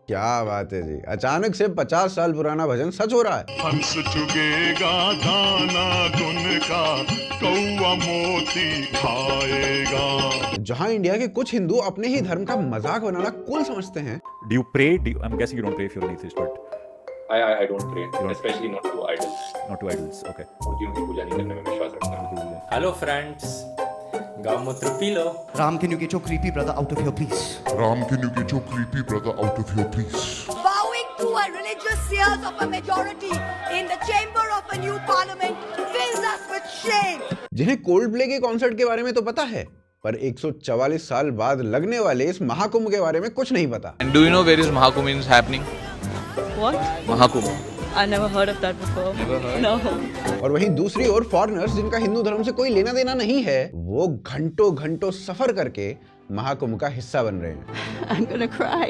क्या बात है जी, अचानक से 50 साल पुराना भजन सच हो रहा है। हंस चुगेगा दाना दुन का, कौआ मोती खाएगा। जहां इंडिया के कुछ हिंदू अपने ही धर्म का मजाक बनाना कूल समझते हैं। Do you pray? I'm guessing you don't pray if you're an atheist, but I don't pray, especially not to idols. not to idols. Okay. मूर्तियों की पूजा नहीं करने में विश्वास रखता हूँ। हेलो फ्रेंड्स, गौमूत्र P low. Ram, can you get your creepy brother out of here, please? Ram, can you get your creepy brother out of here, please? Bowing to a religious seers of a majority in the chamber of a new parliament fills us with shame. जिन्हें Coldplay के concert के बारे में तो पता है, पर 144 साल बाद लगने वाले इस महाकुंभ के बारे में कुछ नहीं पता। And do you know where is Mahakumbh is happening? What? Mahakumbh. I never heard of that before. Never heard? No. और वहीं दूसरी ओर फॉरेनर्स जिनका हिंदू धर्म से कोई लेना देना नहीं है, वो घंटों घंटों सफर करके महाकुंभ का हिस्सा बन रहे हैं। I'm gonna cry.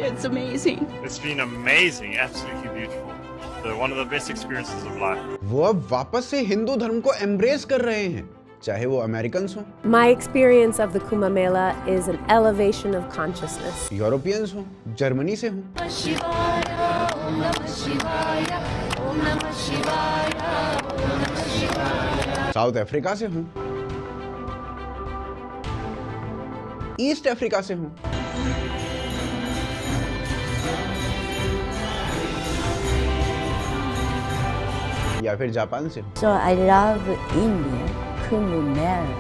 It's amazing. It's been amazing, absolutely beautiful. One of the best experiences of life. वो अब वापस से हिंदू धर्म को एम्ब्रेस कर रहे हैं, चाहे वो अमेरिकन्स हो, My experience of the Kumbh Mela is an elevation of consciousness. Europeans हो, जर्मनी से हो, साउथ अफ्रीका से हो, ईस्ट अफ्रीका से हो, या फिर जापान से हो। So I love India, Kumbh Mela,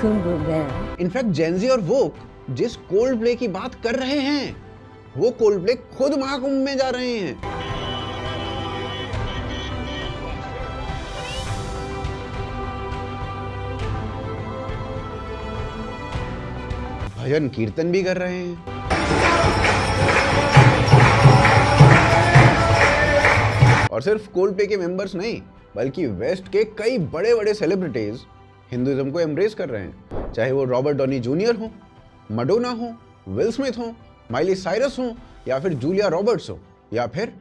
Kumbh Mela. In fact Gen Z और वोक जिस कोल्डप्ले की बात कर रहे हैं, वो कोल्डप्ले खुद महाकुंभ में जा रहे हैं। भजन कीर्तन भी कर रहे हैं। और सिर्फ कोल्डप्ले के मेंबर्स नहीं, बल्कि वेस्ट के कई बड़े बड़े सेलिब्रिटीज हिंदुइज्म को एम्ब्रेस कर रहे हैं, चाहे वो रॉबर्ट डॉनी जूनियर हो, मडोना हो, विल स्मिथ हो, माइली साइरस हो, या फिर जूलिया रॉबर्ट्स हो, या फिर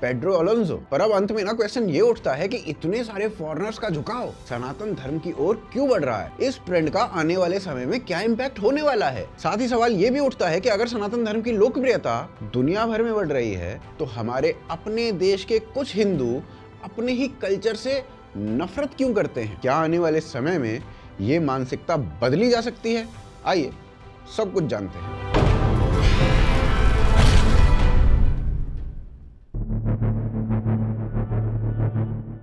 पेड्रो अलोंसो। पर अब अंत में ना क्वेश्चन ये उठता है कि इतने सारे फॉरेनर्स का झुकाव सनातन धर्म की ओर क्यों बढ़ रहा है? इस ट्रेंड का आने वाले समय में क्या इम्पैक्ट होने वाला है? साथ ही सवाल ये भी उठता है कि अगर सनातन धर्म की लोकप्रियता दुनिया भर में बढ़ रही है, तो हमारे अपने देश के कुछ हिंदू अपने ही कल्चर से नफरत क्यों करते हैं? क्या आने वाले समय में ये मानसिकता बदली जा सकती है? आइए सब कुछ जानते हैं।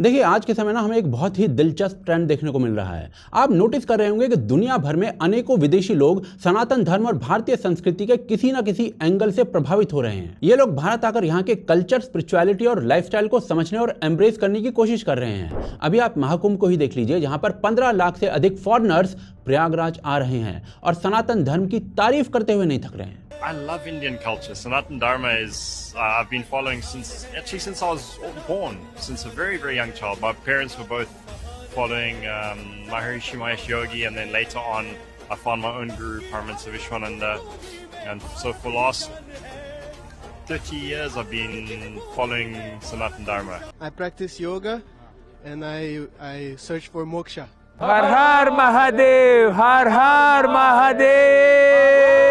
देखिए, आज के समय ना हमें एक बहुत ही दिलचस्प ट्रेंड देखने को मिल रहा है। आप नोटिस कर रहे होंगे कि दुनिया भर में अनेकों विदेशी लोग सनातन धर्म और भारतीय संस्कृति के किसी न किसी एंगल से प्रभावित हो रहे हैं। ये लोग भारत आकर यहाँ के कल्चर, स्पिरिचुअलिटी और लाइफस्टाइल को समझने और एम्ब्रेस करने की कोशिश कर रहे हैं। अभी आप महाकुंभ को ही देख लीजिए, जहाँ पर 15 लाख से अधिक फॉरेनर्स प्रयागराज आ रहे हैं और सनातन धर्म की तारीफ करते हुए नहीं थक रहे हैं। I love Indian culture. Sanatan Dharma is, I've been following since I was born, since a very, very young child. My parents were both following Maharishi Mahesh Yogi, and then later on I found my own guru, Paramahansa Vishwananda. And so for the last 30 years I've been following Sanatan Dharma. I practice yoga and I search for moksha. Har Har Mahadev, Har Har Mahadev.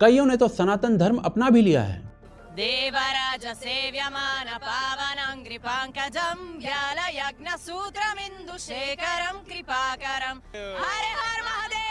कईयों ने तो सनातन धर्म अपना भी लिया है। देवराज सेव्यमान पावनं कृपांकजं व्याल यज्ञ सूत्रमिंदु शेखरं कृपाकरं हरे हर महादेव।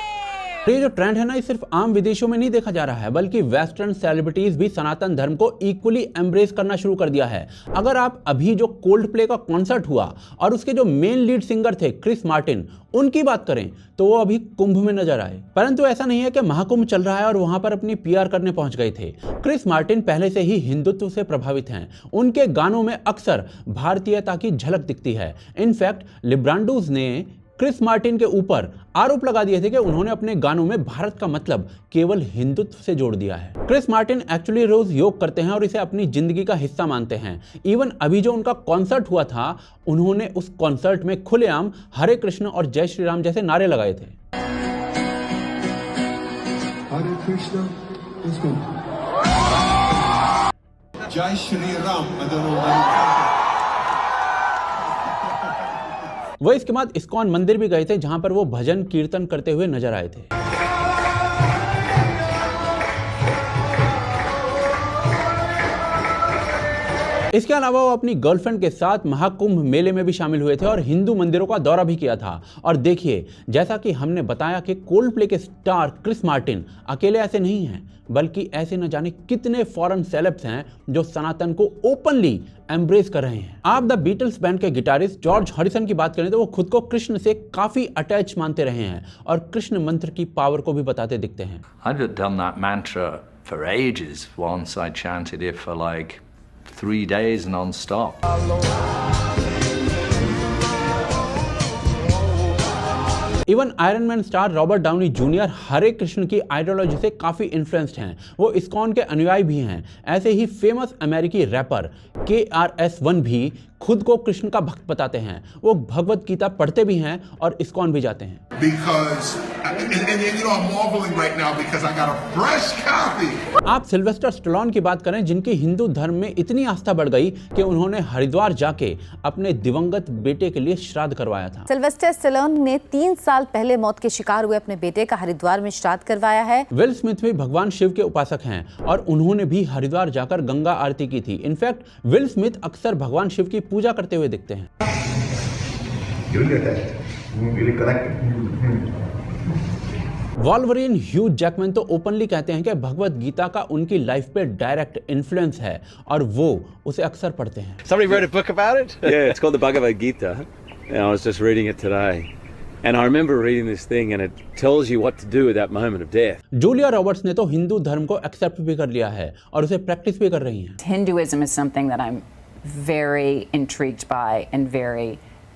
ये जो ट्रेंड है ना, ये सिर्फ आम विदेशों में नहीं देखा जा रहा है, बल्कि वेस्टर्न सेलिब्रिटीज भी सनातन धर्म को इक्वली एम्ब्रेस करना शुरू कर दिया है। अगर आप अभी जो कोल्डप्ले का कॉन्सर्ट हुआ और उसके जो मेन लीड सिंगर थे क्रिस मार्टिन, उनकी बात करें तो वो अभी कुंभ में नजर आए। परंतु ऐसा नहीं है कि महाकुंभ चल रहा है और वहां पर अपनी पीआर करने पहुंच गए थे। क्रिस मार्टिन पहले से ही हिंदुत्व से प्रभावित हैं। उनके गानों में अक्सर भारतीयता की झलक दिखती है। इनफैक्ट लिब्रांडूज ने क्रिस मार्टिन के ऊपर आरोप लगा दिए थे कि उन्होंने अपने गानों में भारत का मतलब केवल हिंदुत्व से जोड़ दिया है। क्रिस मार्टिन एक्चुअली रोज योग करते हैं और इसे अपनी जिंदगी का हिस्सा मानते हैं। इवन अभी जो उनका कॉन्सर्ट हुआ था, उन्होंने उस कॉन्सर्ट में खुलेआम हरे कृष्ण और जय श्री राम जैसे नारे लगाए थे। हरे कृष्ण, जय श्री राम। वो इसके बाद इस्कॉन मंदिर भी गए थे, जहां पर वो भजन कीर्तन करते हुए नजर आए थे। इसके अलावा वो अपनी गर्लफ्रेंड के साथ महाकुंभ मेले में भी शामिल हुए थे और हिंदू मंदिरों का दौरा भी किया था। और देखिए, जैसा कि हमने बताया कि कोल्ड प्ले के स्टार क्रिस मार्टिन अकेले ऐसे नहीं हैं, बल्कि ऐसे न जाने कितने फॉरेन सेलेब्स हैं जो सनातन को ओपनली एम्ब्रेस कर रहे हैं। आप द बीटल्स बैंड के गिटारिस्ट जॉर्ज हैरिसन की बात करें तो वो खुद को कृष्ण से काफी अटैच मानते रहे हैं और कृष्ण मंत्र की पावर को भी बताते दिखते हैं। I've done that mantra for ages. Once I chanted it for like 3 days non-stop. Even iron man star Robert Downey junior Hare Krishna की आइडियोलॉजी से काफी इन्फ्लुएंस्ड हैं। वो इस्कॉन के अनुयायी भी हैं। ऐसे ही फेमस अमेरिकी रैपर KRS-One भी खुद को कृष्ण का भक्त बताते हैं। वो भगवत गीता पढ़ते भी हैं और इस्कॉन भी जाते हैं। आप सिल्वेस्टर स्टैलोन की बात करें, जिनकी हिंदू धर्म में इतनी आस्था बढ़ गई कि उन्होंने हरिद्वार जाके अपने दिवंगत बेटे के लिए श्राद्ध करवाया था। सिल्वेस्टर स्टैलोन ने 3 साल पहले मौत के शिकार हुए अपने बेटे का हरिद्वार में श्राद्ध करवाया है। विल स्मिथ भी भगवान शिव के उपासक हैं और उन्होंने भी हरिद्वार जाकर गंगा आरती की थी। इनफैक्ट विल स्मिथ अक्सर भगवान शिव की पूजा करते हुए दिखते हैं। वॉल्वरिन ह्यू जैकमैन तो ओपनली कहते हैं कि भगवत गीता का उनकी लाइफ पे डायरेक्ट इन्फ्लुएंस है और वो उसे अक्सर पढ़ते हैं। Somebody wrote a book about it? Yeah, it's called the Bhagavad Gita. And I was just reading it today. And I remember reading this thing and it tells you what to do at that moment of death. Julia Roberts ने तो हिंदू धर्म को accept भी कर लिया है और उसे प्रैक्टिस भी कर रही हैं। Hinduism is something that I'm very intrigued by and very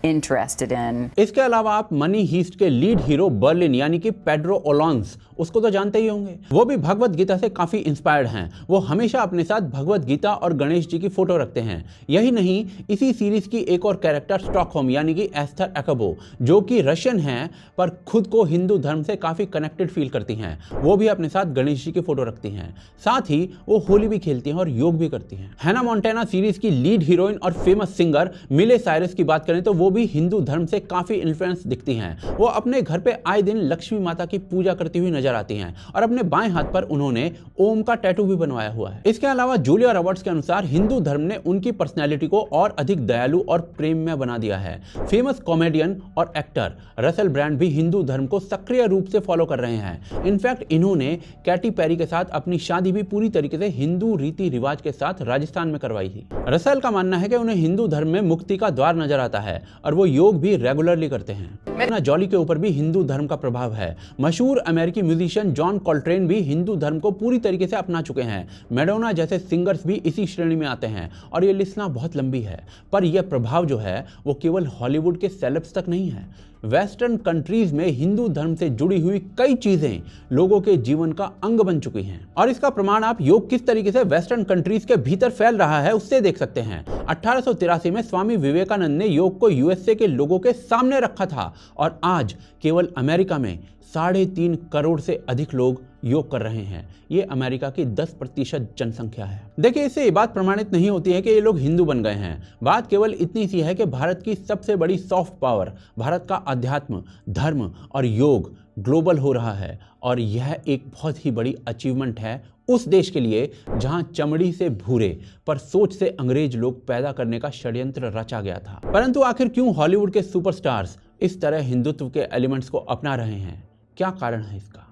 interested in. इसके अलावा आप मनी हीस्ट के लीड हीरो बर्लिन यानी कि पेड्रो ओलॉन्स, उसको तो जानते ही होंगे। वो भी भगवत गीता से काफी इंस्पायर्ड हैं। वो हमेशा अपने साथ भगवत गीता और गणेश जी की फोटो रखते हैं। यही नहीं, इसी सीरीज की एक और कैरेक्टर स्टॉकहोम यानी कि एस्थर एकबो, जो कि रशियन हैं पर खुद को हिंदू धर्म से काफी कनेक्टेड फील करती हैं, वो भी अपने साथ गणेश जी की फोटो रखती हैं। साथ ही वो होली भी खेलती हैं और योग भी करती हैं। हैना मोंटाना सीरीज की लीड हीरोइन और फेमस सिंगर मिले साइरस की बात करें तो वो भी हिंदू धर्म से काफी इन्फ्लुएंस दिखती हैं। वो अपने घर पे आए दिन लक्ष्मी माता की पूजा करती हुई नजर आती हैं और अपने बाएं हाथ पर उन्होंने ओम का टैटू भी बनवाया हुआ है। इसके अलावा जूलिया रॉबर्ट्स के अनुसार हिंदू धर्म ने उनकी पर्सनैलिटी को और अधिक दयालु और प्रेममय बना दिया है। फेमस कॉमेडियन और एक्टर रसेल ब्रांड भी हिंदू धर्म को सक्रिय रूप से फॉलो कर रहे हैं। इनफैक्ट इन्होंने कैटी पेरी के साथ अपनी शादी भी पूरी तरीके से हिंदू रीति रिवाज के साथ राजस्थान में करवाई थी। रसेल का मानना है कि उन्हें हिंदू धर्म में मुक्ति का द्वार नजर आता है और वो योग भी रेगुलरली करते हैं। जॉली के ऊपर भी हिंदू धर्म का प्रभाव है। मशहूर अमेरिकी म्यूजिशियन जॉन कॉल्ट्रेन भी हिंदू धर्म को पूरी तरीके से अपना चुके हैं। मैडोना जैसे सिंगर्स भी इसी श्रेणी में आते हैं और ये लिस्ट ना बहुत लंबी है, पर यह प्रभाव जो है वो केवल हॉलीवुड के सेलेब्स तक नहीं है। वेस्टर्न कंट्रीज में हिंदू धर्म से जुड़ी हुई कई चीजें लोगों के जीवन का अंग बन चुकी हैं और इसका प्रमाण आप योग किस तरीके से वेस्टर्न कंट्रीज के भीतर फैल रहा है उससे देख सकते हैं। 1883 में स्वामी विवेकानंद ने योग को यूएसए के लोगों के सामने रखा था और आज केवल अमेरिका में 3.5 करोड़ से अधिक लोग योग कर रहे हैं। ये अमेरिका की 10% जनसंख्या है। देखिए, इससे ये बात प्रमाणित नहीं होती है कि ये लोग हिंदू बन गए हैं। बात केवल इतनी सी है कि भारत की सबसे बड़ी सॉफ्ट पावर, भारत का अध्यात्म, धर्म और योग ग्लोबल हो रहा है और यह एक बहुत ही बड़ी अचीवमेंट है उस देश के लिए जहां चमड़ी से भूरे पर सोच से अंग्रेज लोग पैदा करने का षड्यंत्र रचा गया था। परंतु आखिर क्यों हॉलीवुड के सुपरस्टार्स इस तरह हिंदुत्व के एलिमेंट्स को अपना रहे हैं? क्या कारण है इसका,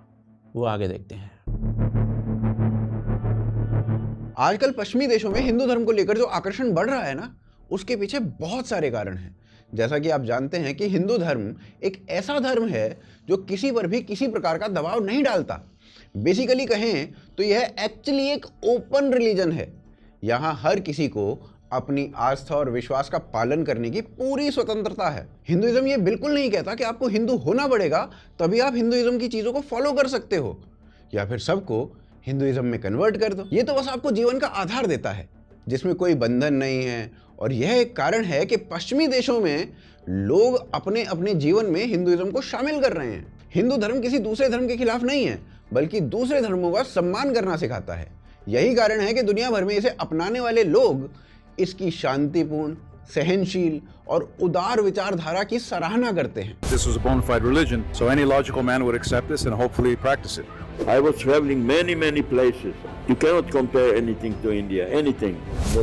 वो आगे देखते हैं। आजकल पश्चिमी देशों में हिंदू धर्म को लेकर जो आकर्षण बढ़ रहा है ना, उसके पीछे बहुत सारे कारण हैं। जैसा कि आप जानते हैं कि हिंदू धर्म एक ऐसा धर्म है जो किसी पर भी किसी प्रकार का दबाव नहीं डालता। बेसिकली कहें तो यह एक्चुअली एक ओपन रिलीजन है। यहाँ हर किसी को अपनी आस्था और विश्वास का पालन करने की पूरी स्वतंत्रता है। हिंदुइज्म ये बिल्कुल नहीं कहता कि आपको हिंदू होना पड़ेगा तभी आप हिंदुइज्म की चीज़ों को फॉलो कर सकते हो या फिर सबको हिंदुइज्म में कन्वर्ट कर दो। ये तो बस आपको जीवन का आधार देता है जिसमें कोई बंधन नहीं है और यह एक कारण है कि पश्चिमी देशों में लोग अपने अपने जीवन में हिंदुइज्म को शामिल कर रहे हैं। हिंदू धर्म किसी दूसरे धर्म के खिलाफ नहीं है बल्कि दूसरे धर्मों का सम्मान करना सिखाता है। यही कारण है कि दुनिया भर में इसे अपनाने वाले लोग इसकी शांतिपूर्ण, सहनशील और उदार विचारधारा की सराहना करते हैं। This was a bona fide religion, so any logical man would accept this and hopefully practice it. I was traveling many places. You cannot compare anything to India, anything.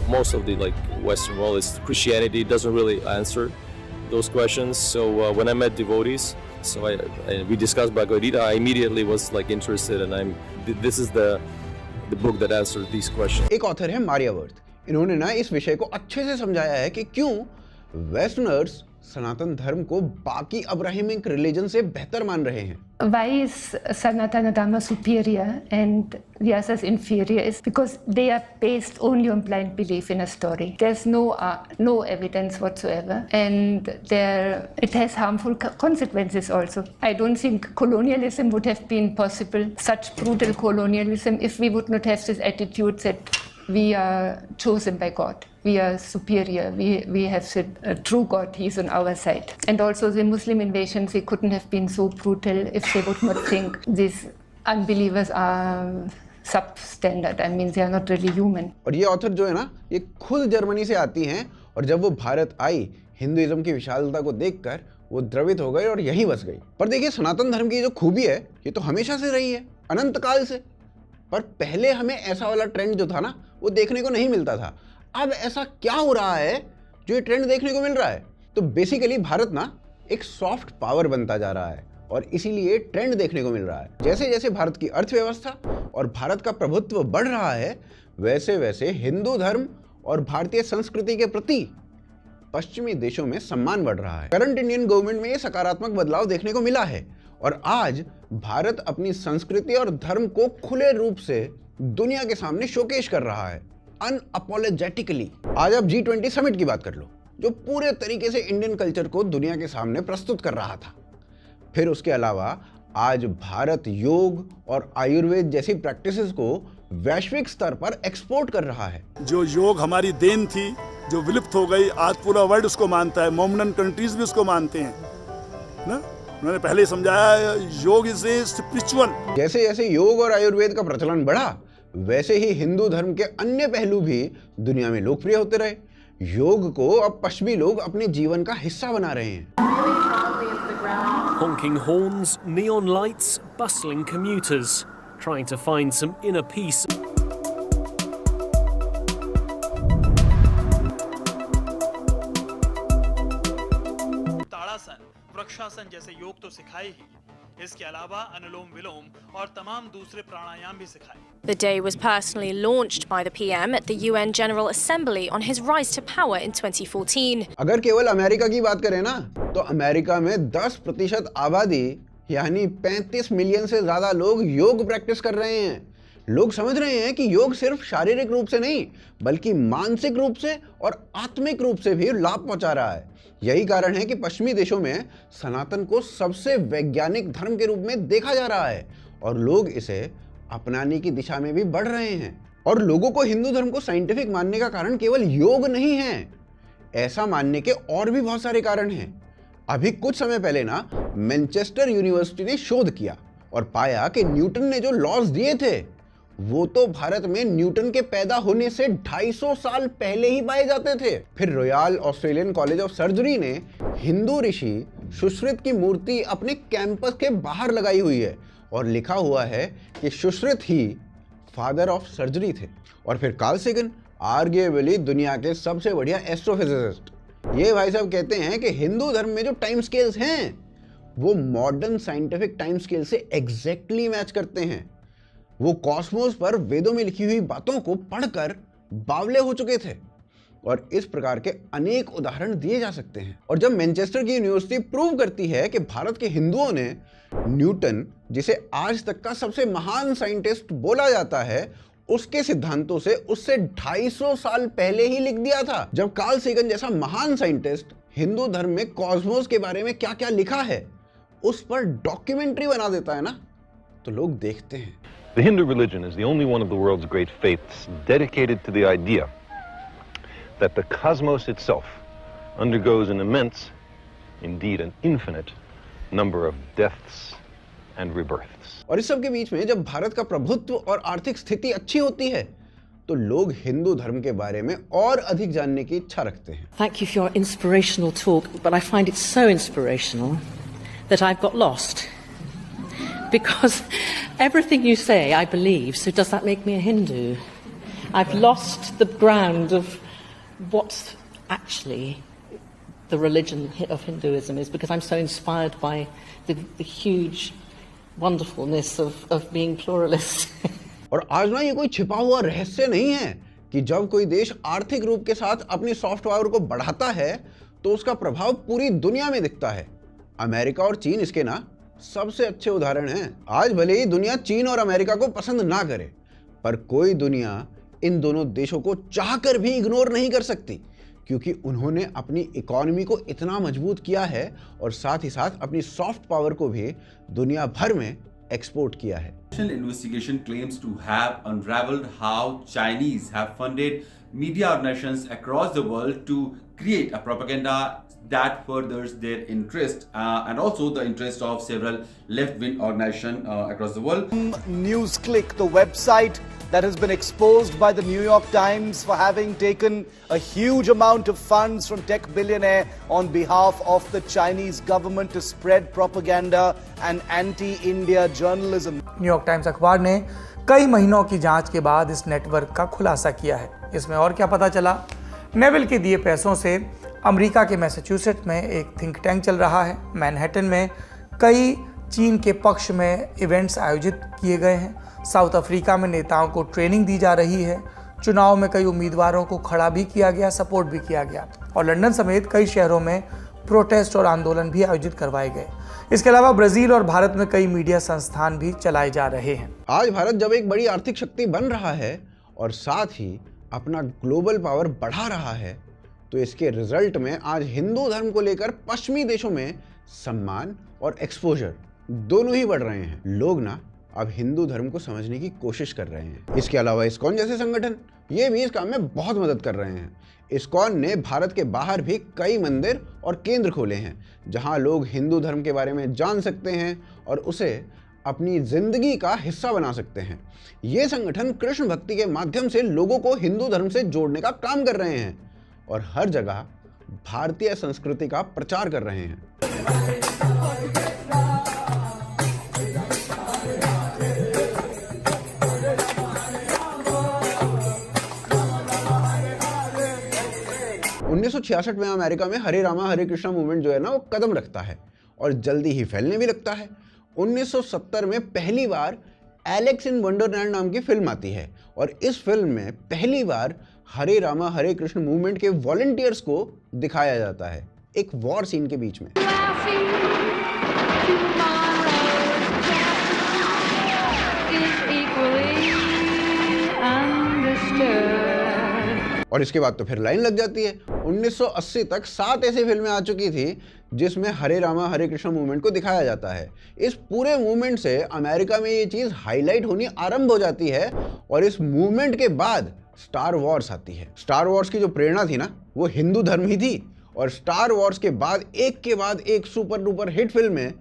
Most of the Western world is Christianity doesn't really answer those questions. So when I met devotees, we discussed Bhagavad Gita, I immediately was interested, and this is the book that answers these questions. एक author है मारियावर्थ। इन्होंने ना इस विषय को अच्छे से समझाया है कि क्यों वेस्टर्नर्स सनातन धर्म को बाकी अब्राहमिक रिलीजन से बेहतर मान रहे हैं। Why is Sanatana Dharma superior and the others inferior? Is because they are based only on blind belief in a story. There's no evidence whatsoever, and it has harmful consequences also. I don't think colonialism would have been possible, such brutal colonialism, if we would not have this attitude that we are chosen by God. We are superior. We have the true God. He's on our side. And also the Muslim invasions, they couldn't have been so brutal if they would not think these unbelievers are substandard. I mean, they are not really human. और ये author जो है ना, ये खुद Germany से आती हैं, और जब वो भारत आई, हिंदुइज्म की विशालता को देखकर वो द्रवित हो गई और यहीं बस गई। पर देखिए, सनातन धर्म की जो खूबी है, ये तो हमेशा से रही है, अनंत काल से। पर पहले हमें ऐसा वाला ट्रेंड जो था ना, वो देखने को नहीं मिलता था। अब ऐसा क्या हो रहा है जो ये ट्रेंड देखने को मिल रहा है? तो बेसिकली भारत ना एक सॉफ्ट पावर बनता जा रहा है, और इसीलिए ट्रेंड देखने को मिल रहा है। जैसे जैसे भारत की अर्थव्यवस्था और भारत का प्रभुत्व बढ़ रहा है, वैसे वैसे हिंदू धर्म और भारतीय संस्कृति के प्रति पश्चिमी देशों में सम्मान बढ़ रहा है। करंट इंडियन गवर्नमेंट में ये सकारात्मक बदलाव देखने को मिला है, और आज भारत अपनी संस्कृति और धर्म को खुले रूप से दुनिया के सामने शोकेश कर रहा है, अनअपोलोजेटिकली। आज आप G20 समिट की बात कर लो, जो पूरे तरीके से इंडियन कल्चर को दुनिया के सामने प्रस्तुत कर रहा था। फिर उसके अलावा आज भारत योग और आयुर्वेद जैसी प्रैक्टिसेस को वैश्विक स्तर पर एक्सपोर्ट कर रहा है। जो योग हमारी देन थी, जो विलुप्त हो गई, आज पूरा वर्ल्ड उसको मानता है, मोमडन कंट्रीज भी उसको मानते हैं ना। उन्होंने पहले ही समझाया, योग इज ए स्पिरिचुअल। जैसे जैसे योग और आयुर्वेद का प्रचलन बढ़ा, वैसे ही हिंदू धर्म के अन्य पहलू भी दुनिया में लोकप्रिय होते रहे। योग को अब पश्चिमी लोग अपने जीवन का हिस्सा बना रहे हैं। Honking horns, neon lights, bustling commuters, trying to find some inner peace. ताड़ासन, वृक्षासन जैसे योग तो सिखाए ही, इसके अलावा अनुलोम विलोम और तमाम दूसरे प्राणायाम भी सिखाए। The day was personally launched by the PM at the UN General Assembly on his rise to power in 2014. अगर केवल अमेरिका की बात करें ना, तो अमेरिका में 10% आबादी यानी 35 मिलियन से ज्यादा लोग योग प्रैक्टिस कर रहे हैं। लोग समझ रहे हैं कि योग सिर्फ शारीरिक रूप से नहीं, बल्कि मानसिक रूप से और आत्मिक रूप से भी लाभ पहुंचा रहा है। यही कारण है कि पश्चिमी देशों में सनातन को सबसे वैज्ञानिक धर्म के रूप में देखा जा रहा है, और लोग इसे अपनाने की दिशा में भी बढ़ रहे हैं। और लोगों को हिंदू धर्म को साइंटिफिक मानने का कारण केवल योग नहीं है, ऐसा मानने के और भी बहुत सारे कारण हैं। अभी कुछ समय पहले ना मैनचेस्टर यूनिवर्सिटी ने शोध किया और पाया कि न्यूटन ने जो लॉज दिए थे, वो तो भारत में न्यूटन के पैदा होने से 250 साल पहले ही पाए जाते थे। फिर royal Australian college of surgery ने हिंदू ऋषि सुश्रुत की मूर्ति अपने कैंपस के बाहर लगाई हुई है, और लिखा हुआ है कि सुश्रुत ही फादर ऑफ सर्जरी थे। और फिर कार्ल सेगन, आर्ग्यूएबली दुनिया के सबसे बढ़िया एस्ट्रोफिजिसिस्ट, ये भाई साहब कहते हैं कि हिंदू धर्म में जो टाइम स्केल्स हैं, वो मॉडर्न साइंटिफिक टाइम स्केल से एग्जैक्टली मैच करते हैं। वो कॉस्मोस पर वेदों में लिखी हुई बातों को पढ़कर बावले हो चुके थे, और इस प्रकार के अनेक उदाहरण दिए जा सकते हैं। और जब मैनचेस्टर की यूनिवर्सिटी प्रूव करती है कि भारत के हिंदुओं ने न्यूटन, जिसे आज तक का सबसे महान साइंटिस्ट बोला जाता है, उसके सिद्धांतों से उससे 250 साल पहले ही लिख दिया था। जब कार्ल सेगन जैसा महान साइंटिस्ट हिंदू धर्म में कॉस्मोस के बारे में क्या क्या लिखा है उस पर डॉक्यूमेंट्री बना देता है ना, तो लोग देखते हैं। The Hindu religion is the only one of the world's great faiths dedicated to the idea that the cosmos itself undergoes an immense, indeed an infinite, number of deaths and rebirths. और इस सब के बीच में जब भारत का प्रभुत्व और आर्थिक स्थिति अच्छी होती है, तो लोग हिंदू धर्म के बारे में और अधिक जानने की इच्छा रखते हैं। Thank you for your inspirational talk, but I find it so inspirational that I've got lost. Because everything you say, I believe, so does that make me a Hindu? I've lost the ground of what actually the religion of Hinduism is, because I'm so inspired by the huge wonderfulness of being pluralist. और आज ना ये कोई छिपा हुआ रहस्य नहीं है कि जब कोई देश आर्थिक रूप के साथ अपनी सॉफ्ट पावर को बढ़ाता है तो उसका प्रभाव पूरी दुनिया में दिखता है। अमेरिका और चीन इसके ना सबसे अच्छे उदाहरण हैं। आज भले ही दुनिया चीन और अमेरिका को पसंद ना करे, पर कोई दुनिया इन दोनों देशों को चाहकर भी इग्नोर नहीं कर सकती, क्योंकि उन्होंने अपनी इकोनॉमी को इतना मजबूत किया है और साथ ही साथ अपनी सॉफ्ट पावर को भी दुनिया भर में एक्सपोर्ट किया है। Investigation claims to have unraveled how Chinese have funded media organizations across the world to create a propaganda that furthers their interest and also the interest of several left-wing organizations across the world. NewsClick, the website that has been exposed by the New York Times for having taken a huge amount of funds from tech billionaire on behalf of the Chinese government to spread propaganda and anti-India journalism. New York times अखबार ने कई महीनों की जांच के बाद इस network का खुलासा किया है। इसमें और क्या पता चला? नेवल के दिए पैसों से अमेरिका के मैसाचुसेट्स में एक थिंक टैंक चल रहा है। मैनहट्टन में कई चीन के पक्ष में इवेंट्स आयोजित किए गए हैं। साउथ अफ्रीका में नेताओं को ट्रेनिंग दी जा रही है। चुनाव में कई उम्मीदवारों को खड़ा भी किया गया, सपोर्ट भी किया गया और लंदन समेत कई शहरों में प्रोटेस्ट और आंदोलन भी आयोजित करवाए गए। इसके अलावा ब्राजील और भारत में कई मीडिया संस्थान भी चलाए जा रहे हैं। आज भारत जब एक बड़ी आर्थिक शक्ति बन रहा है और साथ ही अपना ग्लोबल पावर बढ़ा रहा है, तो इसके रिजल्ट में आज हिंदू धर्म को लेकर पश्चिमी देशों में सम्मान और एक्सपोजर दोनों ही बढ़ रहे हैं। लोग ना अब हिंदू धर्म को समझने की कोशिश कर रहे हैं। इसके अलावा इस्कॉन जैसे संगठन ये भी इस काम में बहुत मदद कर रहे हैं। इस्कॉन ने भारत के बाहर भी कई मंदिर और केंद्र खोले हैं, जहां लोग हिंदू धर्म के बारे में जान सकते हैं और उसे अपनी जिंदगी का हिस्सा बना सकते हैं। ये संगठन कृष्ण भक्ति के माध्यम से लोगों को हिंदू धर्म से जोड़ने का काम कर रहे हैं और हर जगह भारतीय संस्कृति का प्रचार कर रहे हैं। 1966 में अमेरिका में हरे रामा हरे कृष्णा मूवमेंट जो है ना वो कदम रखता है और जल्दी ही फैलने भी लगता है। 1970 में पहली बार एलेक्स इन वंडरलैंड नाम की फिल्म आती है और इस फिल्म में पहली बार हरे रामा हरे कृष्ण मूवमेंट के वॉलंटियर्स को दिखाया जाता है एक वॉर सीन के बीच में। और इसके बाद तो फिर लाइन लग जाती है। 1980 तक 7 ऐसी फिल्में आ चुकी थी जिसमें हरे रामा हरे कृष्ण मूवमेंट को दिखाया जाता है। इस पूरे मूवमेंट से अमेरिका में ये चीज हाईलाइट होनी आरंभ हो जाती है और इस मूवमेंट के बाद स्टार वॉर्स आती है। स्टार वॉर्स की जो प्रेरणा थी ना वो हिंदू धर्म ही थी और स्टार वॉर्स के बाद एक सुपर डुपर हिट फिल्में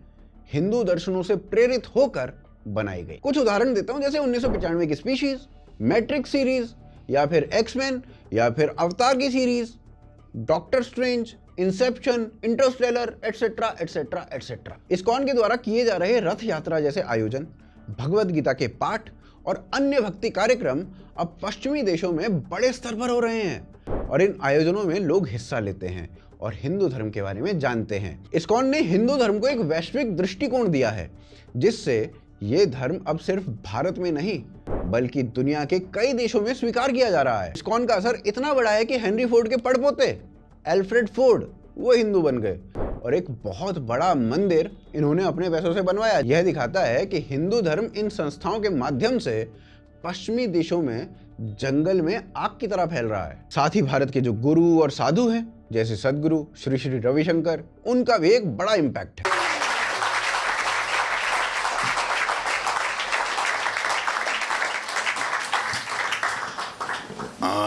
हिंदू दर्शनों से प्रेरित होकर बनाई गई। कुछ उदाहरण देता हूं, जैसे 1995 की स्पीशीज, मैट्रिक्स सीरीज, या फिर एक्समैन, या फिर अवतार की series, doctor strange, Inception, Interstellar, etcetera etcetera etcetera. ISKCON के द्वारा किए जा रहे रथ यात्रा जैसे आयोजन, भगवत गीता के पाठ और अन्य भक्ति कार्यक्रम अब पश्चिमी देशों में बड़े स्तर पर हो रहे हैं और इन आयोजनों में लोग हिस्सा लेते हैं और हिंदू धर्म के बारे में जानते हैं। इस्कॉन ने हिंदू धर्म को एक वैश्विक दृष्टिकोण दिया है जिससे ये धर्म अब सिर्फ भारत में नहीं बल्कि दुनिया के कई देशों में स्वीकार किया जा रहा है। इस्कॉन का असर इतना बड़ा है कि हेनरी फोर्ड के पड़पोते एल्फ्रेड फोर्ड वो हिंदू बन गए और एक बहुत बड़ा मंदिर इन्होंने अपने पैसों से बनवाया। यह दिखाता है कि हिंदू धर्म इन संस्थाओं के माध्यम से पश्चिमी देशों में जंगल में आग की तरह फैल रहा है। साथ ही भारत के जो गुरु और साधु हैं जैसे सदगुरु श्री श्री रविशंकर, उनका भी एक बड़ा इम्पैक्ट है।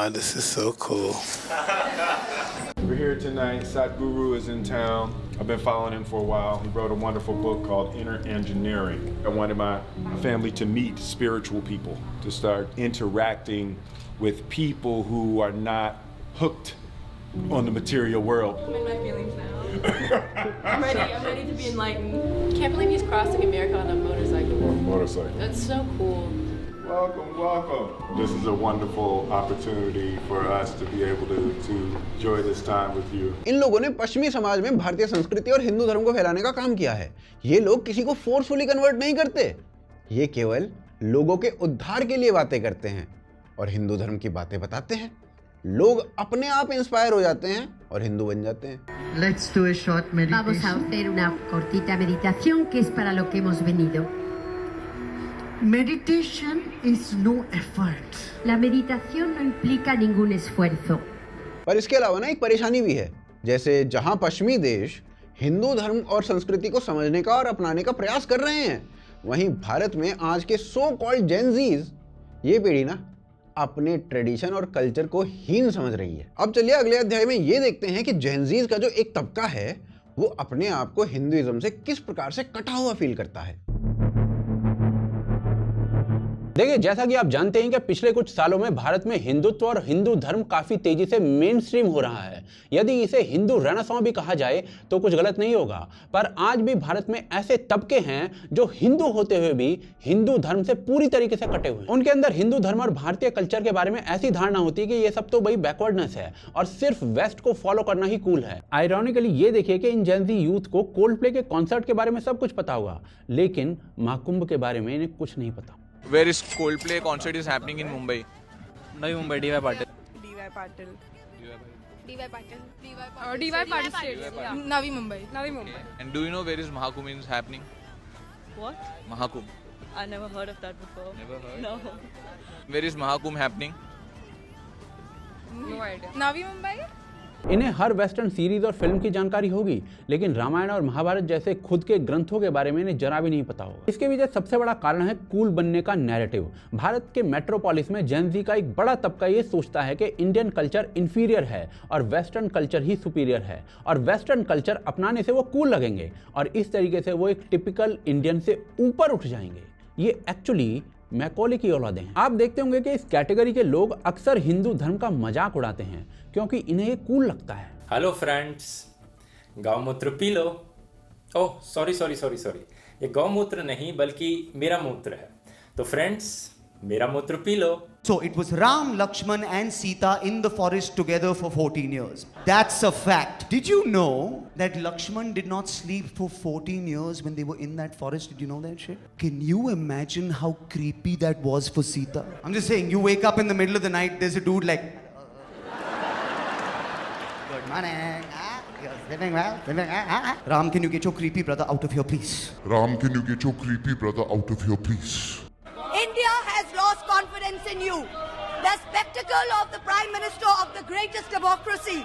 This is so cool. We're here tonight. Sadhguru is in town. I've been following him for a while. He wrote a wonderful book called Inner Engineering. I wanted my family to meet spiritual people, to start interacting with people who are not hooked on the material world. I'm in my feelings now. I'm ready to be enlightened. Can't believe he's crossing America on a motorcycle. On a motorcycle. That's so cool. Welcome, welcome. This is a wonderful opportunity for us to be able to enjoy this time with you. इन लोगों ने पश्चिमी समाज में भारतीय संस्कृति और हिंदू धर्म को फैलाने का काम किया है। ये लोग किसी को फोर्सफुली कन्वर्ट नहीं करते, ये केवल लोगों के उद्धार के लिए बातें करते हैं और हिंदू धर्म की बातें बताते हैं। लोग अपने आप इंस्पायर हो जाते हैं और हिंदू बन जाते हैं। Let's do a short meditation. Vamos a hacer una cortita meditación que es para lo que hemos venido. Meditation is no effort. La meditación no implica ningún esfuerzo. पर इसके अलावा ना एक परेशानी भी है, जैसे जहां पश्चिमी देश हिंदू धर्म और संस्कृति को समझने का और अपनाने का प्रयास कर रहे हैं, वहीं भारत में आज के सो कॉल्ड जेनजीज, ये पीढ़ी ना अपने ट्रेडिशन और कल्चर को हीन समझ रही है। अब चलिए अगले अध्याय में ये देखते हैं कि जेनजीज का जो एक तबका है वो अपने आप को हिंदुइज्म से किस प्रकार से कटा हुआ फील करता है। देखिए, जैसा कि आप जानते हैं कि पिछले कुछ सालों में भारत में हिंदुत्व और हिंदू धर्म काफी तेजी से मेन स्ट्रीम हो रहा है। यदि इसे हिंदू रेनेसां भी कहा जाए तो कुछ गलत नहीं होगा, पर आज भी भारत में ऐसे तबके हैं जो हिंदू होते हुए भी हिंदू धर्म से पूरी तरीके से कटे हुए हैं। उनके अंदर हिंदू धर्म और भारतीय कल्चर के बारे में ऐसी धारणा होती है कि ये सब तो भाई बैकवर्डनेस है और सिर्फ वेस्ट को फॉलो करना ही कूल है। आयरॉनिकली ये देखिए कि इन जेनजी यूथ को कोल्ड प्ले के कॉन्सर्ट के बारे में सब कुछ पता होगा, लेकिन महाकुंभ के बारे में इन्हें कुछ नहीं पता। Where is Coldplay concert is happening in Mumbai? Navi Mumbai, DY Patil. DY Patil. DY Patil. DY Patil Stadium. Navi Mumbai. Navi Mumbai. And do you know where is Mahakumbh is happening? What? Mahakumbh. I never heard of that before. Never heard? No. Where is Mahakumbh happening? No idea. Navi Mumbai? इन्हें हर western series और film की जानकारी होगी, लेकिन रामायण और महाभारत जैसे खुद के ग्रंथों के बारे में इन्हें जरा भी नहीं पता होगा। इसके पीछे सबसे बड़ा कारण है कूल बनने का नैरेटिव। भारत के मेट्रोपोलिस में जेनजी का एक बड़ा तबका ये सोचता है कि इंडियन कल्चर इंफीरियर है और वेस्टर्न कल्चर ही सुपीरियर है, और वेस्टर्न कल्चर अपनाने से वो कूल लगेंगे और इस तरीके से वो एक टिपिकल इंडियन से ऊपर उठ जाएंगे। ये एक्चुअली मैकॉले की औलादे हैं। आप देखते होंगे कि इस कैटेगरी के लोग अक्सर हिंदू धर्म का मजाक उड़ाते हैं क्योंकि इन्हें ये कूल लगता है। हेलो फ्रेंड्स, गौमूत्र पी लो। ओह सॉरी, ये गौमूत्र नहीं बल्कि मेरा मूत्र है। तो फ्रेंड्स, मेरा मूत्र P low. So it was Ram, Lakshman and Sita in the forest together for 14 years. That's a fact. Did you know that Lakshman did not sleep for 14 years when they were in that forest? Did you know that shit? Can you imagine how creepy that was for Sita? I'm just saying, you wake up in the middle of the night, there's a dude like, good morning. You're sleeping well? Ram, can you get your creepy brother out of here, please? Ram, can you get your creepy brother out of here, please? India has lost confidence in you. The spectacle of the Prime Minister of the greatest democracy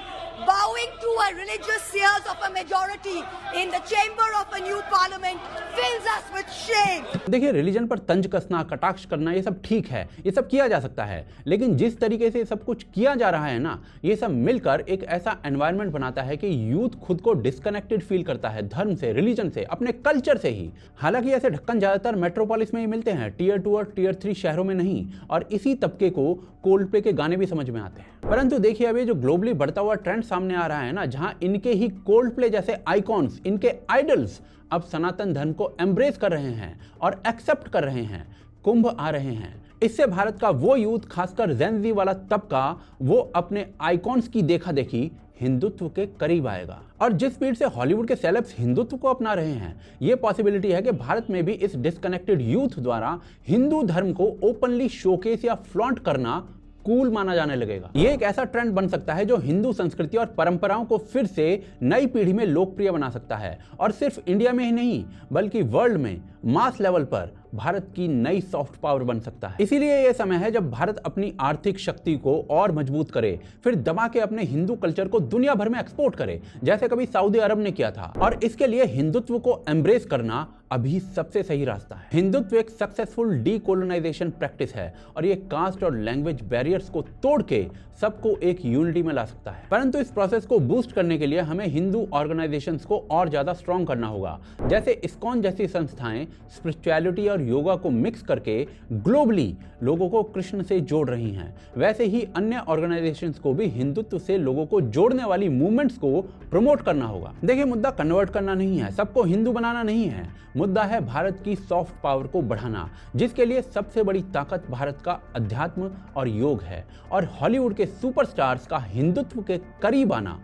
bowing to a religious seers of a majority in the chamber of a new parliament fills us with shame. देखिए, religion पर तंज कसना, कटाक्ष करना, ये सब ठीक है, ये सब किया जा सकता है, लेकिन जिस तरीके से सब कुछ किया जा रहा है ना, ये सब मिलकर एक ऐसा एनवायरनमेंट बनाता है कि यूथ खुद को डिस्कनेक्टेड फील करता है धर्म से, रिलीजन से, अपने कल्चर से ही। हालांकि ऐसे ढक्कन ज्यादातर मेट्रोपोलिस में ही मिलते हैं, टियर 2 और टियर 3 शहरों में नहीं, और इसी तबके को कोल्डप्ले के गाने भी समझ में आते हैं। परंतु देखिए, अभी जो ग्लोबली बढ़ता हुआ ट्रेंड सामने आ रहा है ना, जहां इनके ही कोल्डप्ले जैसे आइकॉन्स, इनके आइडल्स अब सनातन धर्म को एम्ब्रेस कर रहे हैं और एक्सेप्ट कर रहे हैं, कुंभ आ रहे हैं। इससे भारत का वो यूथ, खासकर जेनजी वाला तबका, वो अपने आइकॉन्स की देखा देखी हिंदुत्व के करीब आएगा। और जिस स्पीड से हॉलीवुड के सेलेब्स हिंदुत्व को अपना रहे हैं, ये पॉसिबिलिटी है कि भारत में भी इस डिस्कनेक्टेड यूथ द्वारा हिंदू धर्म को ओपनली शोकेस या फ्लॉन्ट करना कूल माना जाने लगेगा। ये एक ऐसा ट्रेंड बन सकता है जो हिंदू संस्कृति और परंपराओं को फिर से नई पीढ़ी में लोकप्रिय बना सकता है, और सिर्फ इंडिया में ही नहीं बल्कि वर्ल्ड में मास लेवल पर भारत की नई सॉफ्ट पावर बन सकता है। इसीलिए यह समय है जब भारत अपनी आर्थिक शक्ति को और मजबूत करे, फिर दबा के अपने हिंदू कल्चर को दुनिया भर में एक्सपोर्ट करे, जैसे कभी सऊदी अरब ने किया था। और इसके लिए हिंदुत्व को एम्ब्रेस करना अभी सबसे सही रास्ता है। हिंदुत्व एक सक्सेसफुल डीकोलोनाइजेशन प्रैक्टिस है और ये कास्ट और लैंग्वेज बैरियर्स को तोड़ के सबको एक यूनिटी में ला सकता है। परंतु इस प्रोसेस को बूस्ट करने के लिए हमें हिंदू ऑर्गेनाइजेशंस को और ज्यादा स्ट्रॉन्ग करना होगा। जैसे इस्कॉन जैसी संस्थाएं स्पिरिचुअलिटी और योगा को मिक्स करके ग्लोबली लोगों को कृष्ण से जोड़ रही हैं, वैसे ही अन्य ऑर्गेनाइजेशंस को भी हिंदुत्व से लोगों को जोड़ने वाली मूवमेंट्स को प्रमोट करना होगा। देखिए, मुद्दा कन्वर्ट करना नहीं है, सबको हिंदू बनाना नहीं है, मुद्दा है भारत की सॉफ्ट पावर को बढ़ाना, जिसके लिए सबसे बड़ी ताकत भारत का अध्यात्म और योग है। और हॉलीवुड के सुपरस्टार्स का हिंदुत्व के करीब आना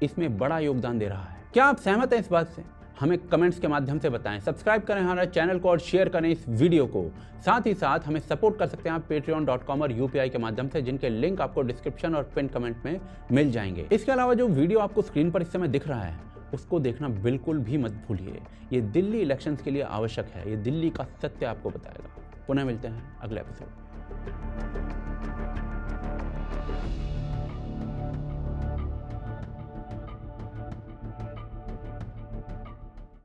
इसमें बड़ा योगदान दे रहा है। क्या आप सहमत हैं इस बात से? हमें कमेंट्स के माध्यम से बताएं। सब्सक्राइब करें हमारे चैनल को और शेयर करें इस वीडियो को। साथ ही साथ हमें सपोर्ट कर सकते हैं आप patreon.com और UPI के माध्यम से, जिनके लिंक आपको डिस्क्रिप्शन और पिन कमेंट में मिल जाएंगे। इसके अलावा जो वीडियो आपको स्क्रीन पर इस समय दिख रहा है उसको देखना बिल्कुल भी मत भूलिए। ये दिल्ली इलेक्शंस के लिए आवश्यक है, ये दिल्ली का सत्य आपको बताएगा। पुनः मिलते हैं अगले एपिसोड।